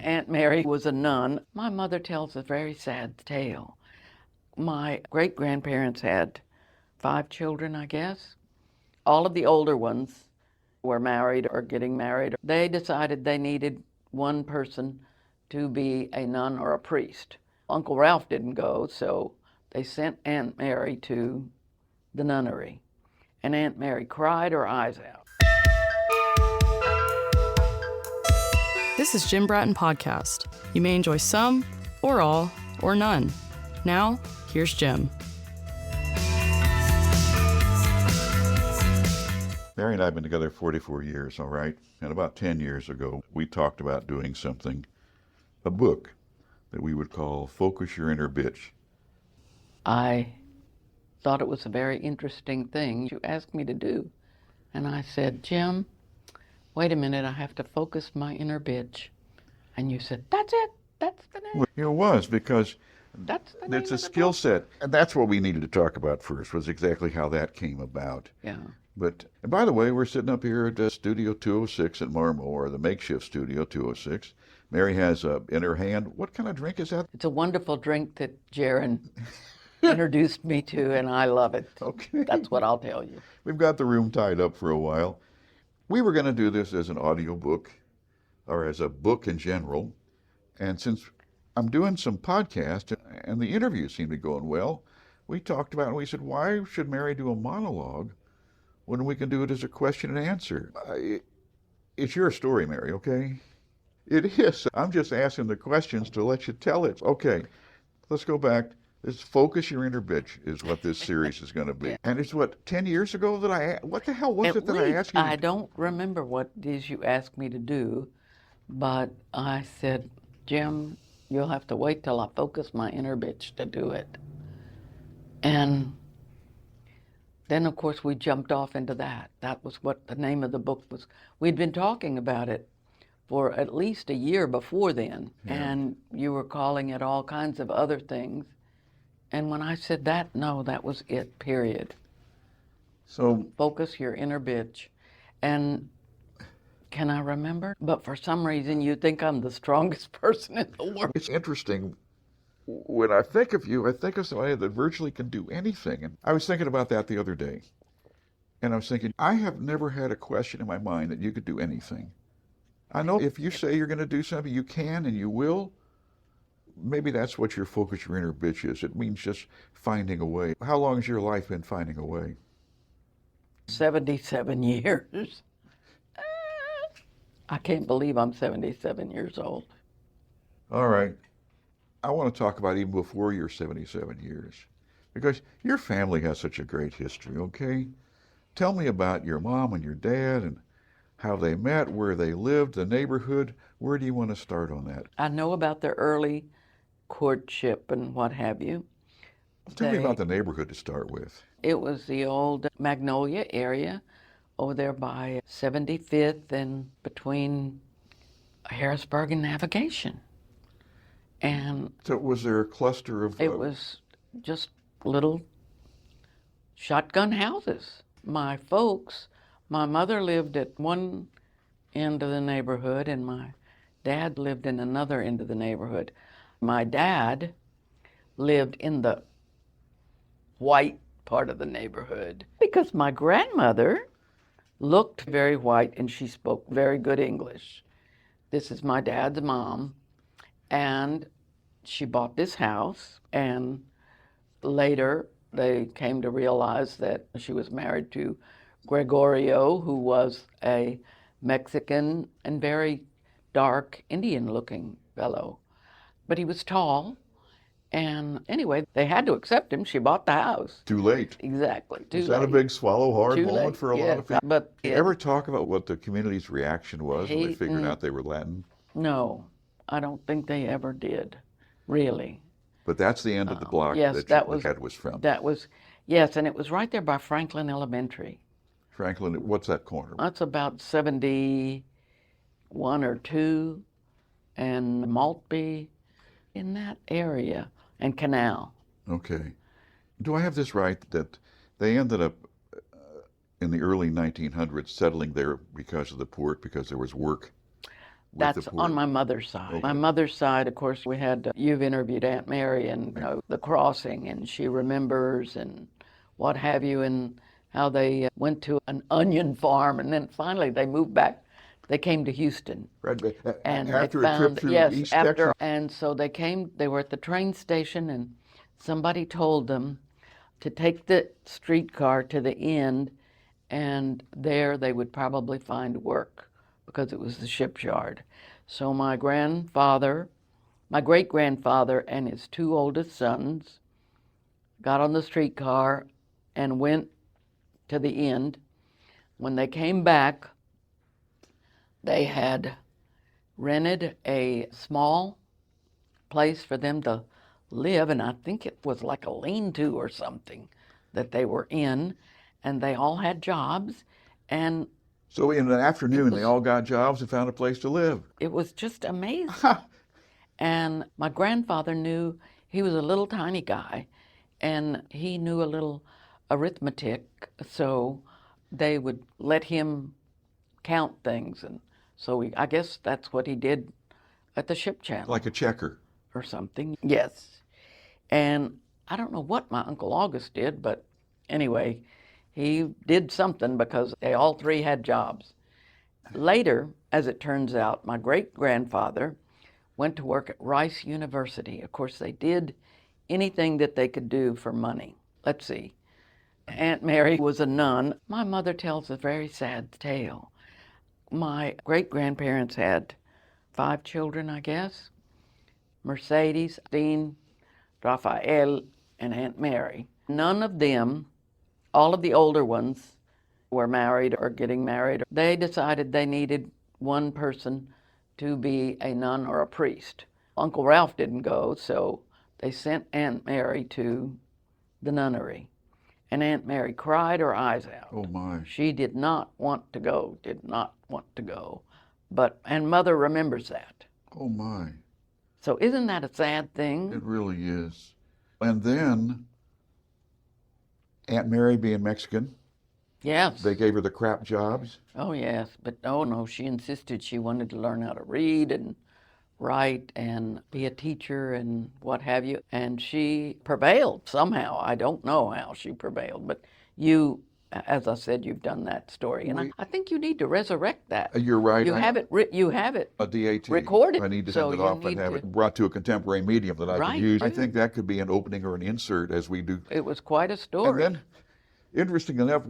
Aunt Mary was a nun. My mother tells a very sad tale. My great-grandparents had 5 children, I guess. All of the older ones were married or getting married. They decided they needed one person to be a nun or a priest. Uncle Ralph didn't go, so they sent Aunt Mary to the nunnery. And Aunt Mary cried her eyes out. This is Jim Bratton Podcast. You may enjoy some, or all, or none. Now, here's Jim. Mary and I have been together 44 years, all right? And about 10 years ago, we talked about doing something, a book that we would call Focus Your Inner Bitch. I thought it was a very interesting thing you asked me to do. And I said, Jim, wait a minute, I have to focus my inner bitch. And you said, that's it, that's the name. Well, it was, because That's the name it's of a the skill book. set. And that's what we needed to talk about first, was exactly how that came about. Yeah. But, and by the way, we're sitting up here at Studio 206 at Marmo, or the makeshift Studio 206. Mary has in her hand, what kind of drink is that? It's a wonderful drink that Jaron introduced me to, and I love it. Okay. That's what I'll tell you. We've got the room tied up for a while. We were going to do this as an audio book, or as a book in general. And since I'm doing some podcasts, and the interviews seem to be going well, we talked about it, and we said, why should Mary do a monologue when we can do it as a question and answer? It's your story, Mary, okay? It is. I'm just asking the questions to let you tell it. Okay, let's go back. This Focus Your Inner Bitch is what this series is going to be. And it's what, 10 years ago that what the hell was it that I asked you to I don't remember what it is you asked me to do, but I said, Jim, you'll have to wait till I focus my inner bitch to do it. And then, of course, we jumped off into that. That was what the name of the book was. We'd been talking about it for at least a year before then, and you were calling it all kinds of other things. And when I said that, no, that was it, period. So, Focus your inner bitch. And can I remember? But for some reason, you think I'm the strongest person in the world. it's interesting. When I think of you, I think of somebody that virtually can do anything. And I was thinking about that the other day. And I was thinking, I have never had a question in my mind that you could do anything. I know if you say you're going to do something, you can and you will. Maybe that's what your Focus Your Inner Bitch is. It means just finding a way. How long has your life been finding a way? 77 years. I can't believe I'm 77 years old. All right. I want to talk about even before your 77 years, because your family has such a great history, okay? Tell me about your mom and your dad and how they met, where they lived, the neighborhood. Where do you want to start on that? I know about their early courtship and what have you. Tell me about the neighborhood to start with. It was the old Magnolia area over there by 75th and between Harrisburg and Navigation. And So was there a cluster of... it was just little shotgun houses. My folks, my mother lived at one end of the neighborhood and my dad lived in another end of the neighborhood. My dad lived in the white part of the neighborhood because my grandmother looked very white and she spoke very good English. This is my dad's mom. And she bought this house, and later they came to realize that she was married to Gregorio, who was a Mexican and very dark Indian-looking fellow. But he was tall, and anyway, they had to accept him. She bought the house. Too late. Exactly, too Was late. that a big swallow hard Too moment late, for a lot yes. of people? But Did you ever talk about what the community's reaction was when they figured out they were Latin? no, I don't think they ever did, really. But that's the end of the block Yes, that that your was dad was from. That was, yes, and it was right there by Franklin Elementary. Franklin, what's that corner? That's about 71 or 2, and Maltby, in that area, and Canal. Okay. Do I have this right that they ended up in the early 1900s settling there because of the port, because there was work? That's the on poor. my mother's side. Okay. My mother's side, of course, we had, you've interviewed Aunt Mary and the crossing, and she remembers and what have you, and how they went to an onion farm, and then finally they moved back. They came to Houston. Right, And after they a trip found, through yes, East after, Texas. and so they were at the train station, and somebody told them to take the streetcar to the end, and there they would probably find work because it was the shipyard. So my great-grandfather and his two oldest sons got on the streetcar and went to the end. When they came back, they had rented a small place for them to live, and I think it was like a lean-to or something that they were in, and they all had jobs, and So in the afternoon, they all got jobs and found a place to live. it was just amazing. And my grandfather knew, he was a little tiny guy, and he knew a little arithmetic, so they would let him count things, and so I guess that's what he did at the ship channel. Like a checker. Or something. Yes. And I don't know what my Uncle August did, but anyway, he did something because they all three had jobs. Later, as it turns out, my great-grandfather went to work at Rice University. Of course, they did anything that they could do for money. Let's see. Aunt Mary was a nun. My mother tells a very sad tale. My great-grandparents had 5 children, I guess. Mercedes, Dean, Raphael, and Aunt Mary. None of them, all of the older ones, were married or getting married. They decided they needed one person to be a nun or a priest. Uncle Ralph didn't go, so they sent Aunt Mary to the nunnery. And Aunt Mary cried her eyes out. Oh my. She did not want to go, and Mother remembers that. Oh my. So isn't that a sad thing? It really is. And then Aunt Mary being Mexican, Yes. they gave her the crap jobs. Oh, yes. But oh, no, she insisted she wanted to learn how to read and write and be a teacher and what have you. And she prevailed somehow. I don't know how she prevailed, but you, as I said, you've done that story. And I think you need to resurrect that. You're right. You have it A DAT. recorded. I need to so send it off and need have to- it brought to a contemporary medium that I Right. can use. I think that could be an opening or an insert as we do. It was quite a story. And then, interesting enough,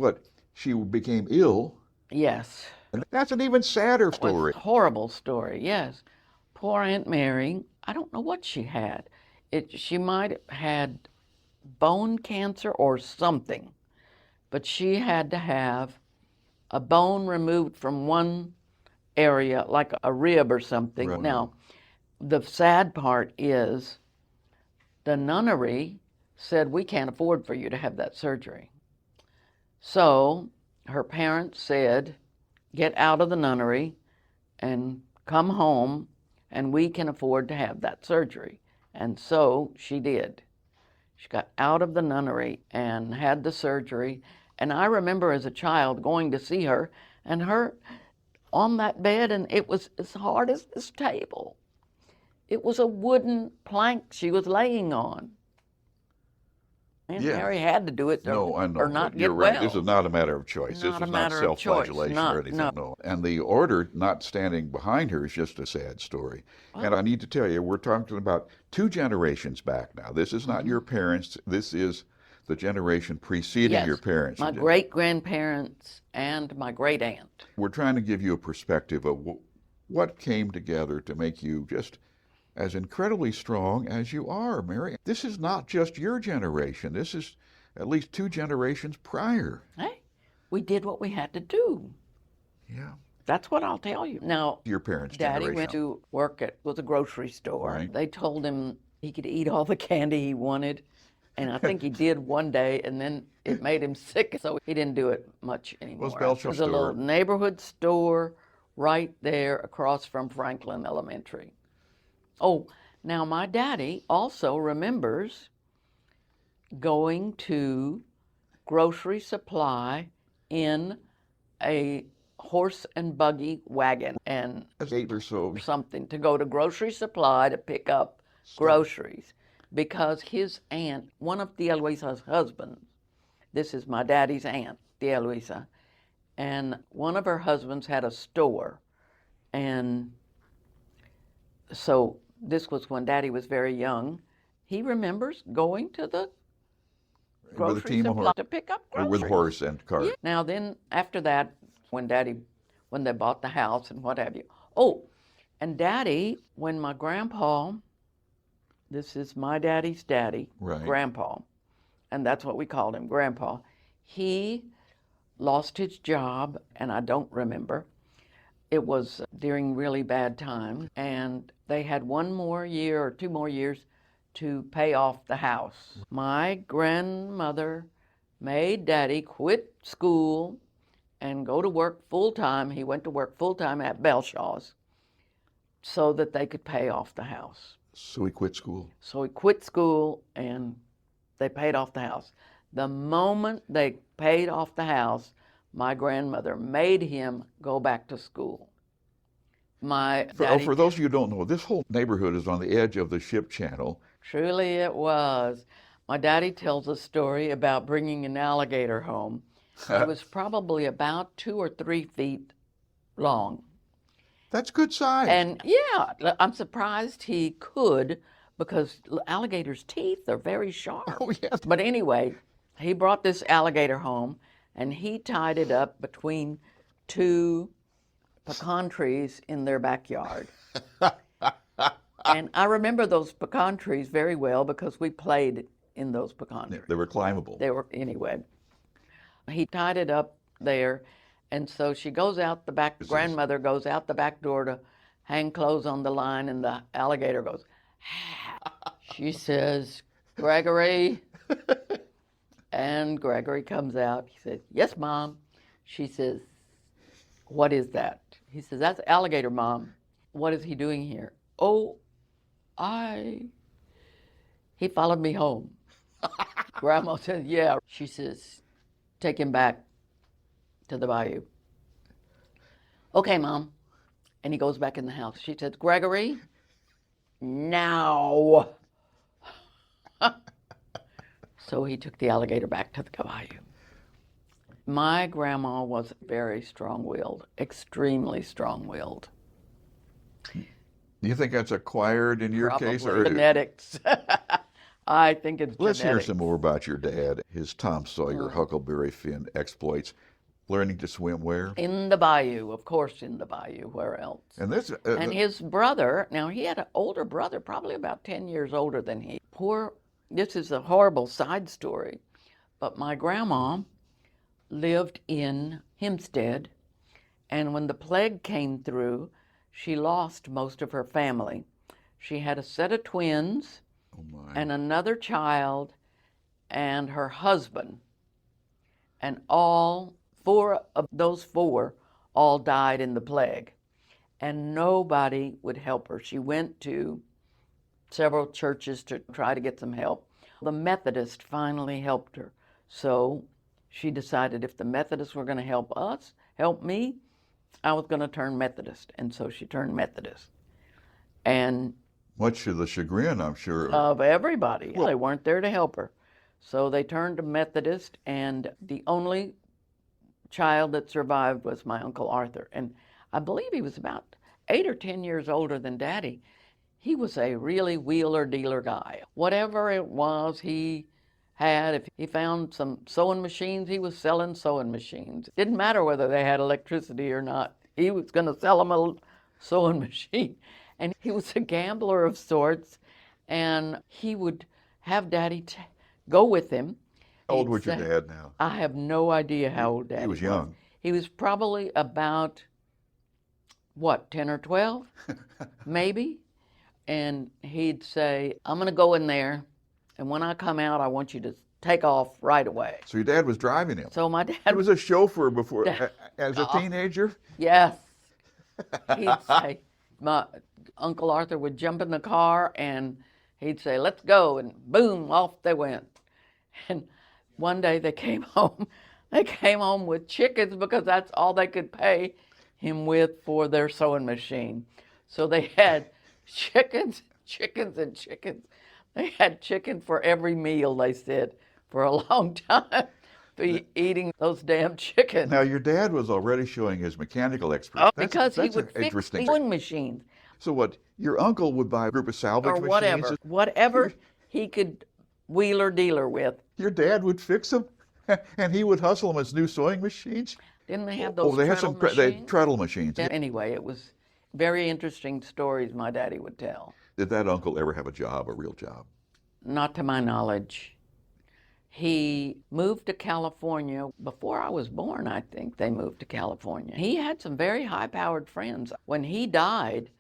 she became ill. Yes. And that's an even sadder It was story. a horrible story, yes. Poor Aunt Mary, I don't know what she had. She might have had bone cancer or something, but she had to have a bone removed from one area, like a rib or something. Right. Now, the sad part is the nunnery said, we can't afford for you to have that surgery. So her parents said, get out of the nunnery and come home, and we can afford to have that surgery. And so she did. She got out of the nunnery and had the surgery. And I remember as a child going to see her, and her on that bed, and it was as hard as this table. It was a wooden plank she was laying on. Aunt Yeah. Mary had to do it No, I know. or not You're get right. well. This is not a matter of choice. Not This a is not matter of self-flagellation choice. or anything. No. No. And the order not standing behind her is just a sad story. And I need to tell you, we're talking about 2 generations back now. This is not your parents. This is the generation preceding Yes, your parents. my great-grandparents and my great-aunt. We're trying to give you a perspective of what came together to make you just as incredibly strong as you are, Mary. This is not just your generation. This is at least 2 generations prior. Hey, we did what we had to do. Yeah. That's what I'll tell you. Now, Your parents' Daddy generation. went to work at a grocery store. Right. They told him he could eat all the candy he wanted, and I think he did one day, and then it made him sick, so he didn't do it much anymore. Belcher's It was a little store. neighborhood store right there across from Franklin Elementary. Oh, now my daddy also remembers going to grocery supply in a horse and buggy wagon and That's 8 or so. something to go to Grocery Supply to pick up groceries because his aunt, one of Tia Luisa's husbands, this is my daddy's aunt, Tia Luisa, and one of her husbands had a store. And so this was when Daddy was very young. He remembers going to the With a grocery team of supply to pick up Or groceries. with horse and cart. Yeah. Now then, after that, when they bought the house and what have you. Oh, and Daddy, when my grandpa, this is my daddy's daddy, Right. Grandpa, and that's what we called him, Grandpa. He lost his job, and I don't remember. It was during really bad times, and they had 1 more year or 2 more years to pay off the house. My grandmother made Daddy quit school and go to work full-time. He went to work full-time at Belshaw's so that they could pay off the house. So he quit school. So he quit school and they paid off the house. The moment they paid off the house, my grandmother made him go back to school. For those of you who don't know, this whole neighborhood is on the edge of the ship channel. Truly it was. My daddy tells a story about bringing an alligator home. It was probably about 2 or 3 feet long. That's good size. And yeah, I'm surprised he could because alligators' teeth are very sharp. Oh, yes. But anyway, he brought this alligator home and he tied it up between 2 pecan trees in their backyard. And I remember those pecan trees very well because we played in those pecan trees. They were climbable. Anyway. He tied it up there, and so she goes out the back, grandmother goes out the back door to hang clothes on the line, and the alligator goes, she says, Gregory. And Gregory comes out. He says, yes, Mom. She says, what is that? He says, that's alligator, Mom. What is he doing here? Oh, he followed me home. Grandma says, yeah. She says, take him back to the bayou. Okay, Mom. And he goes back in the house. She says, Gregory, now. So he took the alligator back to the bayou. My grandma was very strong-willed, extremely strong-willed. Do you think that's acquired in your Probably case? Or genetics. I think it's Let's hear genetics. some more about your dad, his Tom Sawyer Huckleberry Finn exploits. Learning to swim where? In the bayou, of course, in the bayou. Where else? And this, And his brother, now he had an older brother, probably about 10 years older than he. This is a horrible side story, but my grandma lived in Hempstead, and when the plague came through, she lost most of her family. She had a set of twins and another child and her husband, and all 4 of those 4 all died in the plague, and nobody would help her. She went to several churches to try to get some help. The Methodist finally helped her, so she decided if the Methodists were going to help me, I was going to turn Methodist, and so she turned Methodist. And much to the chagrin, I'm sure, of everybody. They weren't there to help her. So they turned to Methodist, and the only child that survived was my Uncle Arthur. And I believe he was about 8 or 10 years older than Daddy. He was a really wheeler-dealer guy. Whatever it was he had, if he found some sewing machines, he was selling sewing machines. It didn't matter whether they had electricity or not. He was going to sell them a sewing machine. And he was a gambler of sorts, and he would have Daddy go with him. How old was your dad now? I have no idea how old Daddy was. He was young. He was probably about, 10 or 12, maybe? And he'd say, I'm going to go in there, and when I come out, I want you to take off right away. So your dad was driving him. So my dad He was a chauffeur before, as a teenager? Yes. He'd say, my Uncle Arthur would jump in the car and he'd say, let's go. And boom, off they went. And one day they came home. They came home with chickens because that's all they could pay him with for their sewing machine. So they had chickens, chickens, and chickens. They had chicken for every meal, they said, for a long time, eating those damn chickens. Now, your dad was already showing his mechanical Oh, expertise. because he would fix interesting. sewing machines So what? Your uncle would buy a group of salvage or machines. whatever he could wheeler dealer with. Your dad would fix them, and he would hustle them as new sewing machines. Didn't they have those They had treadle some they had machines? treadle machines. Anyway, it was very interesting stories my daddy would tell. Did that uncle ever have a job, a real job? Not to my knowledge. He moved to California before I was born, I think they moved to California. He had some very high-powered friends. When he died,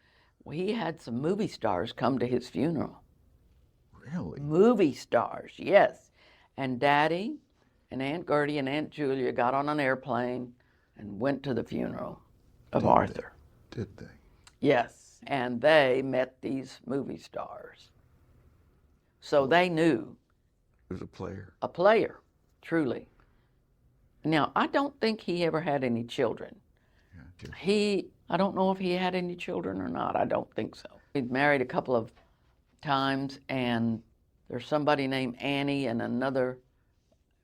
he had some movie stars come to his funeral. Really? Movie stars, yes. And Daddy and Aunt Gertie and Aunt Julia got on an airplane and went to the funeral of Arthur. Did they? Yes, and they met these movie stars. So they knew. He was a player. A player, truly. Now, I don't think he ever had any children. Yeah, I don't know if he had any children or not. I don't think so. He'd married a couple of times, and there's somebody named Annie and another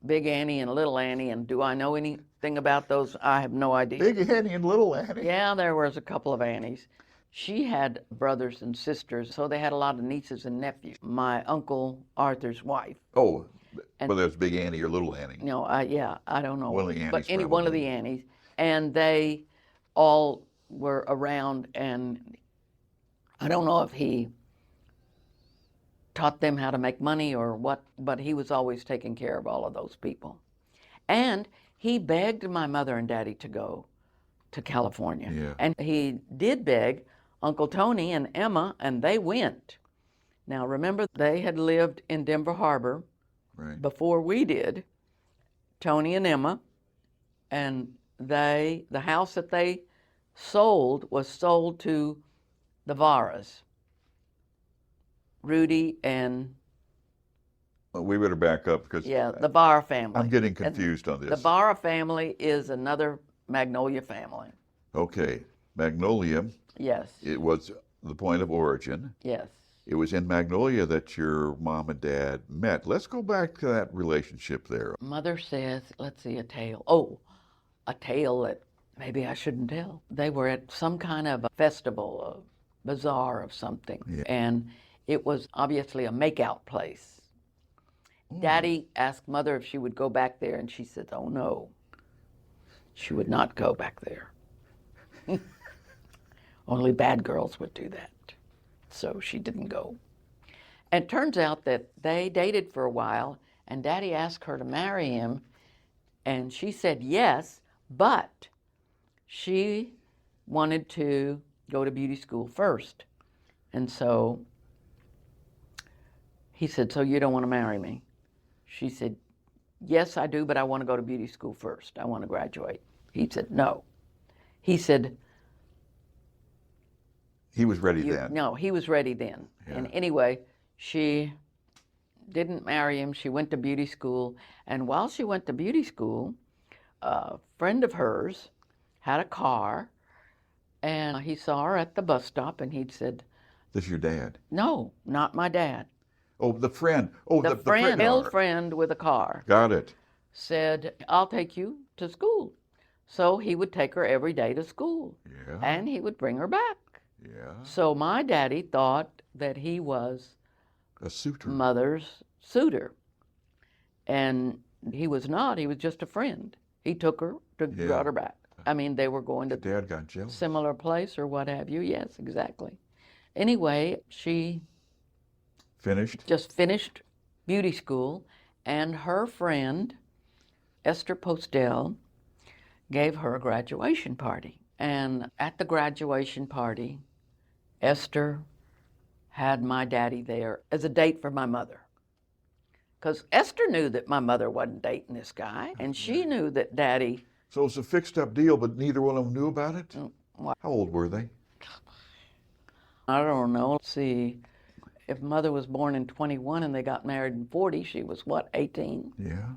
Big Annie and Little Annie, and do I know anything about those? I have no idea. Big Annie and Little Annie. Yeah, there was a couple of Annies. She had brothers and sisters, so they had a lot of nieces and nephews. My Uncle Arthur's wife. Oh, whether it's Big Annie or Little Annie. No, I don't know. One of the Annies, but any one of probably. the Annies. And they all were around, and I don't know if he taught them how to make money or what, but he was always taking care of all of those people. And he begged my mother and daddy to go to California. Yeah. And he did beg Uncle Tony and Emma, and they went. Now, remember, they had lived in Denver Harbor Right. before we did, Tony and Emma, and the house that they sold was sold to the Varas, Rudy and Well, we better back up because the Vara family. I'm getting confused on this. The Vara family is another Magnolia family. Okay, Magnolia, Yes. it was the point of origin. Yes. It was in Magnolia that your mom and dad met. Let's go back to that relationship there. Mother says, let's see, a tale. Oh, a tale that maybe I shouldn't tell. They were at some kind of a festival, a bazaar of something, and it was obviously a makeout place. Daddy asked Mother if she would go back there, and she said, oh no, she would not go back there. Only bad girls would do that. So she didn't go. And it turns out that they dated for a while, and Daddy asked her to marry him, and she said yes, but she wanted to go to beauty school first. And so he said, so you don't want to marry me? She said, yes, I do, but I want to go to beauty school first. I want to graduate. He said, no. He said, He was ready then. no, he was ready then. Yeah. And anyway, she didn't marry him. She went to beauty school. And while she went to beauty school, a friend of hers had a car, and he saw her at the bus stop, and he'd said, This is your dad. no, not my dad. Oh, the friend. Oh, The friend, male friend with a car, Got it. said, I'll take you to school. So he would take her every day to school, Yeah. and he would bring her back. Yeah. So my daddy thought that he was A suitor. Mother's suitor. And he was not, he was just a friend. He took her to Yeah. brought her back. I mean, they were going to Dad got jealous. similar place or what have you. Yes, exactly. Anyway, she Finished. just finished beauty school, and her friend, Esther Postel, gave her a graduation party. And at the graduation party, Esther had my daddy there as a date for my mother. Because Esther knew that my mother wasn't dating this guy, and she knew that Daddy, So it's a fixed up deal, but neither one of them knew about it? well, How old were they? I don't know. Let's see, if Mother was born in 21 and they got married in 40, she was what, 18? Yeah.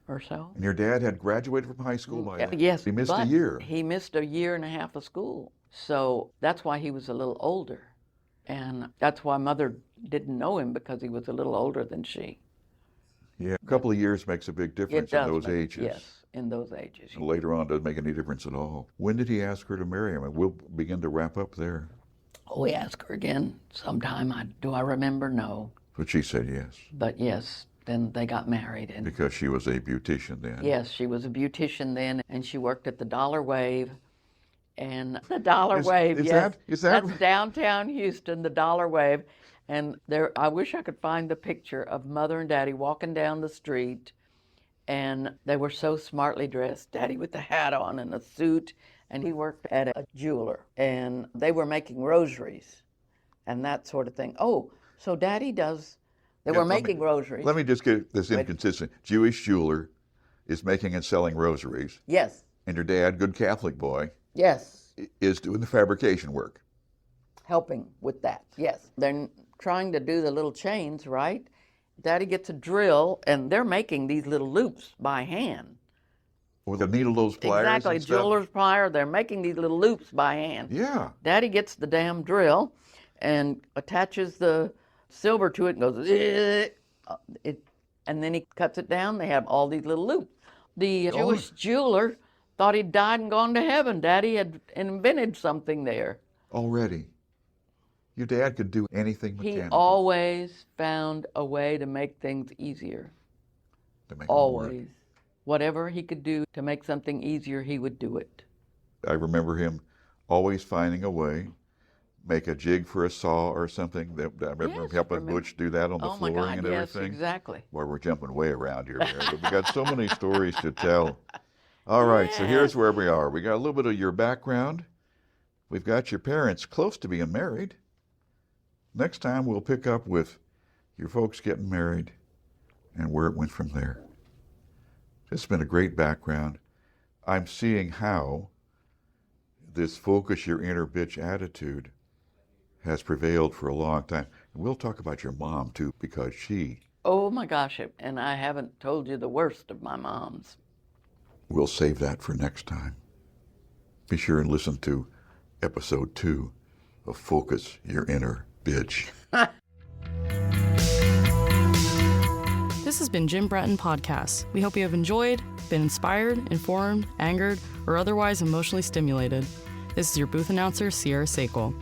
or so. And your dad had graduated from high school by then? Yes, He missed a but year. he missed a year and a half of school. So that's why he was a little older. And that's why Mother didn't know him, because he was a little older than she. Yeah, a couple of years makes a big difference in those ages. Yes, in those ages. And later on, it doesn't make any difference at all. When did he ask her to marry him? And we'll begin to wrap up there. Oh, we asked her again sometime. Do I remember? No. But she said yes. But yes, then they got married. And because she was a beautician then. yes, she was a beautician then, and she worked at the Dollar Wave. And the Dollar Wave, yes. That's downtown Houston, the Dollar Wave. And there, I wish I could find the picture of Mother and Daddy walking down the street, and they were so smartly dressed. Daddy with the hat on and a suit, and he worked at a jeweler, and they were making rosaries and that sort of thing. Oh, so Daddy does, they were making rosaries. Let me just get this inconsistent. Jewish jeweler is making and selling rosaries. Yes. And your dad, good Catholic boy, yes, is doing the fabrication work. Helping with that, yes. They're trying to do the little chains, right? Daddy gets a drill, and they're making these little loops by hand. With a needle, those pliers. Exactly, and stuff. jeweler's plier. They're making these little loops by hand. Yeah. Daddy gets the damn drill and attaches the silver to it and goes, and then he cuts it down. They have all these little loops. The Jewish jeweler thought he'd died and gone to heaven. Daddy had invented something there. Already. Your dad could do anything mechanical. He always found a way to make things easier. To make always. Whatever he could do to make something easier, he would do it. I remember him always finding a way, make a jig for a saw or something. I remember helping Butch do that on the flooring and everything. Yes, exactly. Boy, we're jumping way around here, Mary, but we got so many stories to tell. All right, so here's where we are. We got a little bit of your background. We've got your parents close to being married. Next time we'll pick up with your folks getting married and where it went from there. It's been a great background. I'm seeing how this focus your inner bitch attitude has prevailed for a long time. And we'll talk about your mom too, because she... Oh my gosh, and I haven't told you the worst of my moms. We'll save that for next time. Be sure and listen to episode 2 of Focus Your Inner Bitch. This has been Jim Bratton Podcast. We hope you have enjoyed, been inspired, informed, angered, or otherwise emotionally stimulated. This is your booth announcer, Sierra Sakel.